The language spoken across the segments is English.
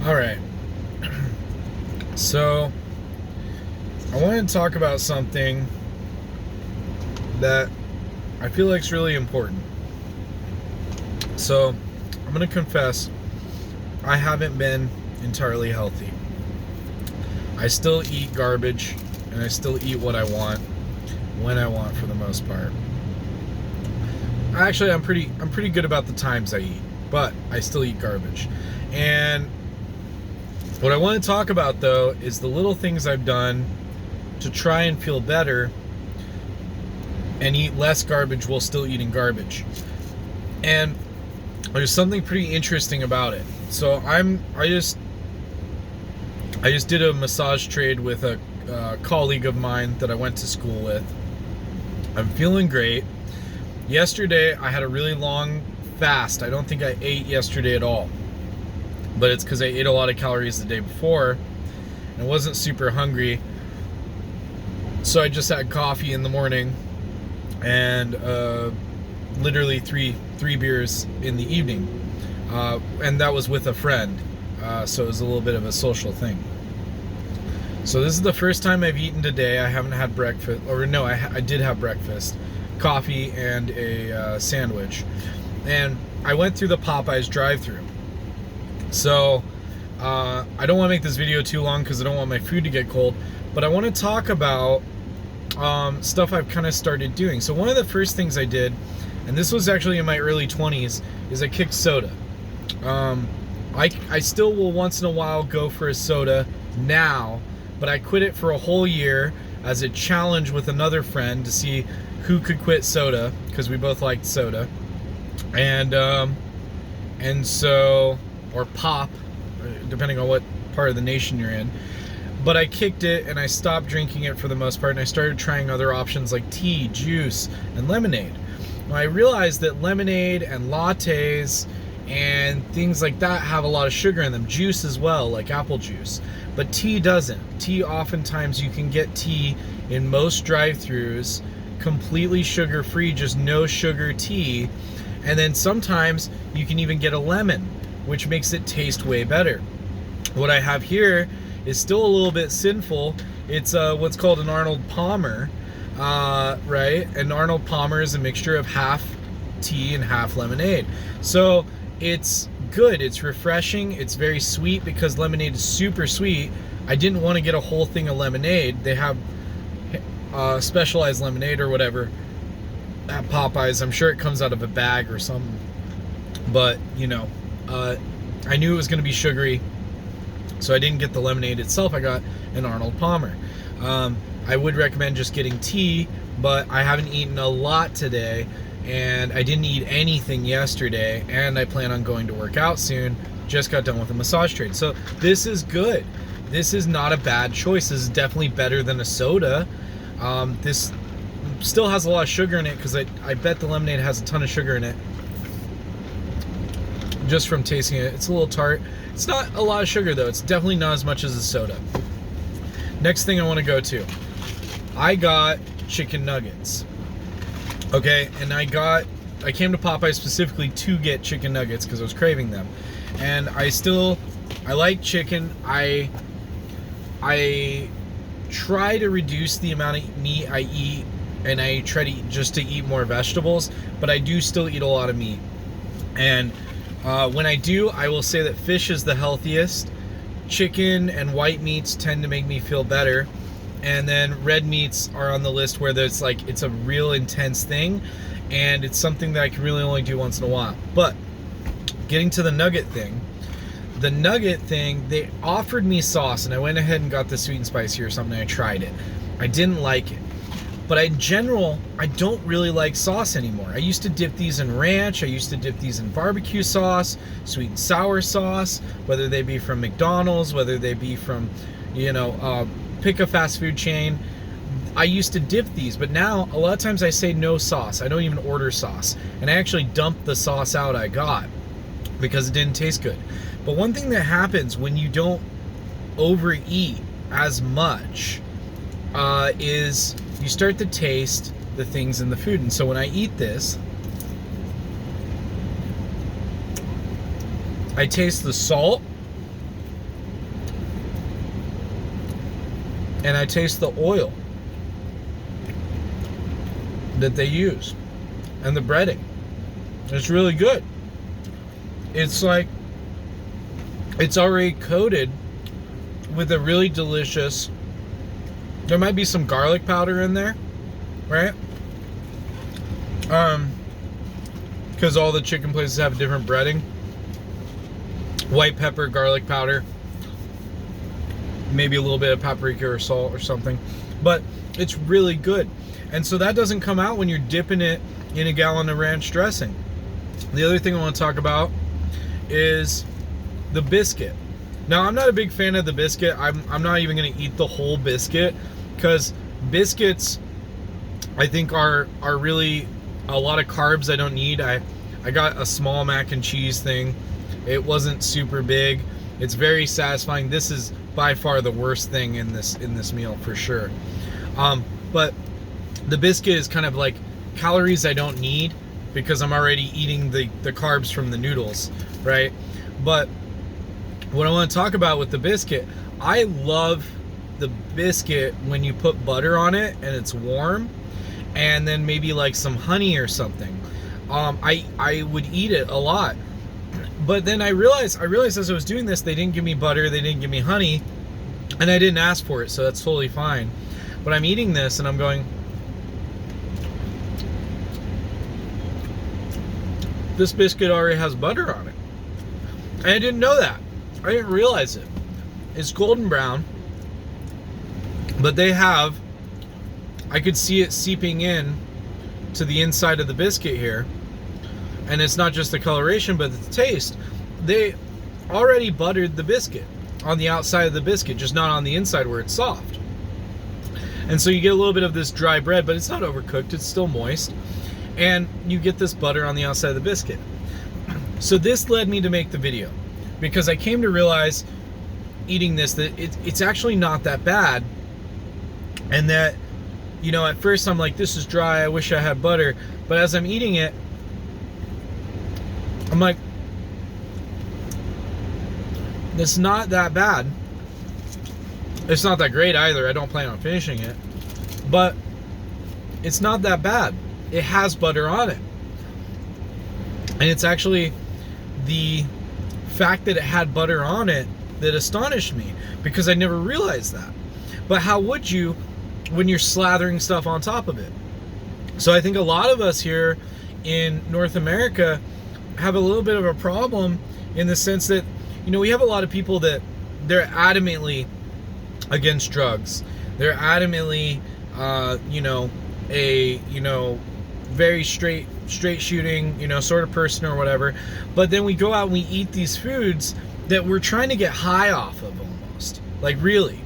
All right. So, I want to talk about something that I feel like is really important. So, I'm going to confess I haven't been entirely healthy. I still eat garbage and I still eat what I want when I want for the most part. Actually, I'm pretty good about the times I eat, but I still eat garbage. And what I want to talk about though is the little things I've done to try and feel better and eat less garbage while still eating garbage. And there's something pretty interesting about it. So I just did a massage trade with a colleague of mine that I went to school with. I'm feeling great. Yesterday I had a really long fast. I don't think I ate yesterday at all, but it's because I ate a lot of calories the day before and wasn't super hungry. So I just had coffee in the morning and literally three beers in the evening, and that was with a friend. So it was a little bit of a social thing. So this is the first time I've eaten today. I haven't had breakfast, or no, I did have breakfast, coffee and a sandwich, and I went through the Popeyes drive-thru. So I don't want to make this video too long because I don't want my food to get cold, but I want to talk about stuff I've kind of started doing. So one of the first things I did, and this was actually in my early 20s, is I kicked soda. I still will once in a while go for a soda now, but I quit it for a whole year as a challenge with another friend to see who could quit soda, because we both liked soda. And so, or pop, depending on what part of the nation you're in. But I kicked it and I stopped drinking it for the most part, and I started trying other options like tea, juice, and lemonade. Now, I realized that lemonade and lattes and things like that have a lot of sugar in them. Juice as well, like apple juice. But tea doesn't. Tea, oftentimes you can get tea in most drive-thrus completely sugar-free, just no sugar tea. And then sometimes you can even get a lemon, which makes it taste way better. What I have here is still a little bit sinful. It's what's called an Arnold Palmer, right? And Arnold Palmer is a mixture of half tea and half lemonade. So it's good, it's refreshing, it's very sweet because lemonade is super sweet. I didn't want to get a whole thing of lemonade. They have specialized lemonade or whatever at Popeyes. I'm sure it comes out of a bag or something. But, you know, I knew it was going to be sugary, so I didn't get the lemonade itself. I got an Arnold Palmer. I would recommend just getting tea, but I haven't eaten a lot today, and I didn't eat anything yesterday, and I plan on going to work out soon. Just got done with a massage trade. So this is good. This is not a bad choice. This is definitely better than a soda. This still has a lot of sugar in it because I bet the lemonade has a ton of sugar in it. Just from tasting it, it's a little tart. It's not a lot of sugar though. It's definitely not as much as a soda. Next thing I want to go to, I got chicken nuggets. Okay, and I came to Popeye specifically to get chicken nuggets because I was craving them. And I like chicken. I try to reduce the amount of meat I eat, and I try to eat more vegetables, but I do still eat a lot of meat. And when I do, I will say that fish is the healthiest. Chicken and white meats tend to make me feel better. And then red meats are on the list where there's like, it's a real intense thing, and it's something that I can really only do once in a while. But getting to the nugget thing, they offered me sauce, and I went ahead and got the sweet and spicy or something. I tried it. I didn't like it. But in general, I don't really like sauce anymore. I used to dip these in ranch. I used to dip these in barbecue sauce, sweet and sour sauce, whether they be from McDonald's, whether they be from, pick a fast food chain. I used to dip these, but now a lot of times I say no sauce. I don't even order sauce. And I actually dump the sauce out I got because it didn't taste good. But one thing that happens when you don't overeat as much is you start to taste the things in the food. And so when I eat this, I taste the salt, and I taste the oil that they use and the breading. It's really good. It's like it's already coated with a really delicious, there might be some garlic powder in there, right? Because all the chicken places have different breading. White pepper, garlic powder, maybe a little bit of paprika or salt or something, but it's really good. And so that doesn't come out when you're dipping it in a gallon of ranch dressing. The other thing I want to talk about is the biscuit. Now, I'm not a big fan of the biscuit. I'm not even going to eat the whole biscuit, because biscuits, I think, are really a lot of carbs I don't need. I got a small mac and cheese thing. It wasn't super big. It's very satisfying. This is by far the worst thing in this meal for sure. But the biscuit is kind of like calories I don't need, because I'm already eating the carbs from the noodles, right? But what I want to talk about with the biscuit, I love the biscuit when you put butter on it and it's warm, and then maybe like some honey or something. I would eat it a lot. But then I realized as I was doing this, they didn't give me butter, they didn't give me honey, and I didn't ask for it, so that's totally fine. But I'm eating this and I'm going, this biscuit already has butter on it. And I didn't know that. I didn't realize it. It's golden brown, but they have, I could see it seeping in to the inside of the biscuit here. And it's not just the coloration, but the taste. They already buttered the biscuit on the outside of the biscuit, just not on the inside where it's soft. And so you get a little bit of this dry bread, but it's not overcooked, it's still moist. And you get this butter on the outside of the biscuit. So this led me to make the video, because I came to realize, eating this, that it's actually not that bad. And that, you know, at first I'm like, this is dry, I wish I had butter. But as I'm eating it, I'm like, it's not that bad. It's not that great either. I don't plan on finishing it. But it's not that bad. It has butter on it. And it's actually the fact that it had butter on it that astonished me, because I never realized that. But how would you when you're slathering stuff on top of it? So I think a lot of us here in North America have a little bit of a problem, in the sense that, you know, we have a lot of people that they're adamantly against drugs. They're adamantly, very straight shooting, sort of person or whatever. But then we go out and we eat these foods that we're trying to get high off of, almost. Like, really.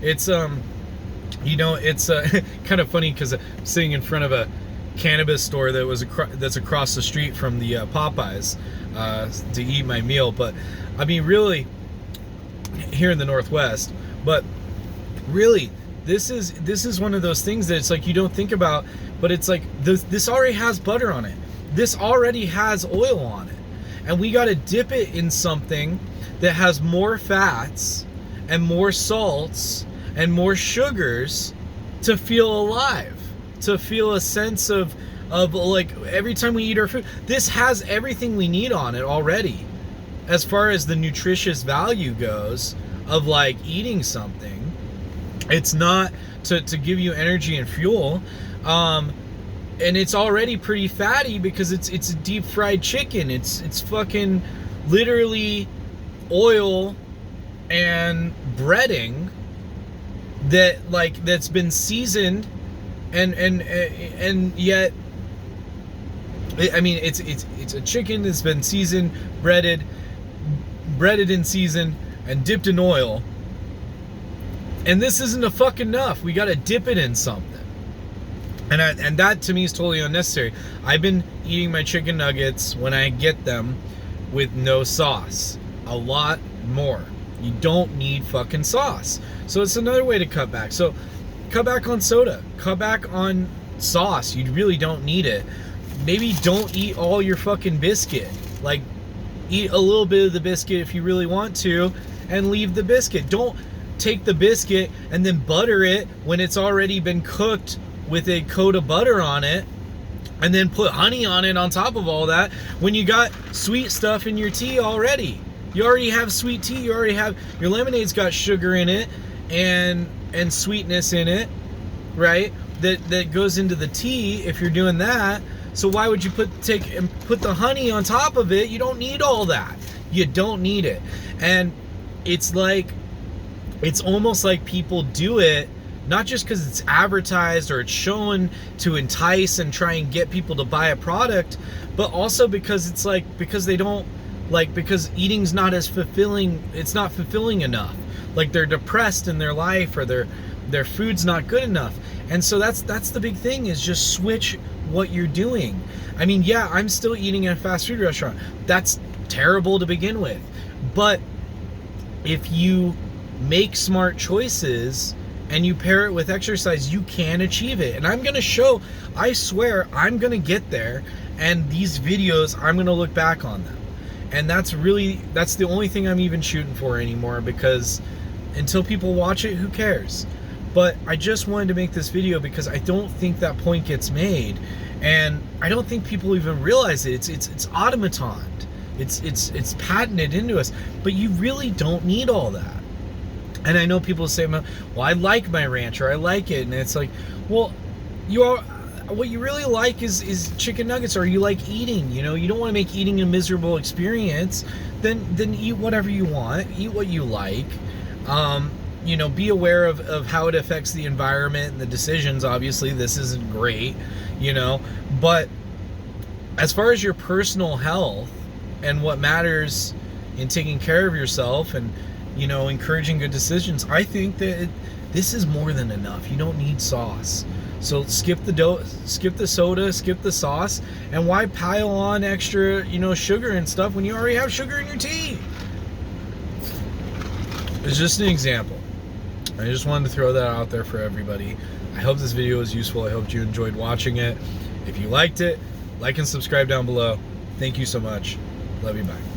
It's, it's kind of funny, because I'm sitting in front of a cannabis store that's across the street from the Popeyes to eat my meal. But I mean, really, here in the Northwest, but really, this is one of those things that it's like you don't think about, but it's like this already has butter on it. This already has oil on it, and we got to dip it in something that has more fats and more salts and more sugars to feel alive, to feel a sense of like, every time we eat our food, this has everything we need on it already, as far as the nutritious value goes of like eating something. It's not to give you energy and fuel, and it's already pretty fatty, because it's a deep fried chicken. It's fucking literally oil and breading that's been seasoned, and yet, I mean, it's a chicken that's been seasoned, breaded and seasoned, and dipped in oil. And this isn't a fucking enough. We got to dip it in something. And that to me is totally unnecessary. I've been eating my chicken nuggets when I get them with no sauce. A lot more. You don't need fucking sauce. So it's another way to cut back. So cut back on soda. Cut back on sauce. You really don't need it. Maybe don't eat all your fucking biscuit. Like, eat a little bit of the biscuit if you really want to, and leave the biscuit. Don't take the biscuit and then butter it when it's already been cooked with a coat of butter on it, and then put honey on it on top of all that, when you got sweet stuff in your tea already. You already have sweet tea. You already have, your lemonade's got sugar in it and sweetness in it, right? That goes into the tea if you're doing that. So why would you put the honey on top of it? You don't need all that. You don't need it. And it's like, it's almost like people do it not just because it's advertised or it's shown to entice and try and get people to buy a product, but also because it's like, because they don't like, because eating's not as fulfilling, it's not fulfilling enough. Like they're depressed in their life, or their food's not good enough. And so that's the big thing, is just switch what you're doing. I mean, yeah, I'm still eating at a fast food restaurant. That's terrible to begin with. But if you make smart choices and you pair it with exercise, you can achieve it. And I'm going to show, I swear, I'm going to get there. And these videos, I'm going to look back on them. And that's the only thing I'm even shooting for anymore, because until people watch it, who cares? But I just wanted to make this video because I don't think that point gets made. And I don't think people even realize it. It's automatoned. It's patented into us. But you really don't need all that. And I know people say, well, I like my ranch, or I like it. And it's like, well, what you really like is chicken nuggets, or you like eating. You know, you don't want to make eating a miserable experience. Then eat whatever you want. Eat what you like. You know, be aware of how it affects the environment and the decisions. Obviously, this isn't great, you know. But as far as your personal health and what matters in taking care of yourself and, you know, encouraging good decisions, I think that this is more than enough. You don't need sauce. So skip the soda, skip the sauce, and why pile on extra, you know, sugar and stuff when you already have sugar in your tea? It's just an example. I just wanted to throw that out there for everybody. I hope this video was useful. I hope you enjoyed watching it. If you liked it, like and subscribe down below. Thank you so much. Love you, bye.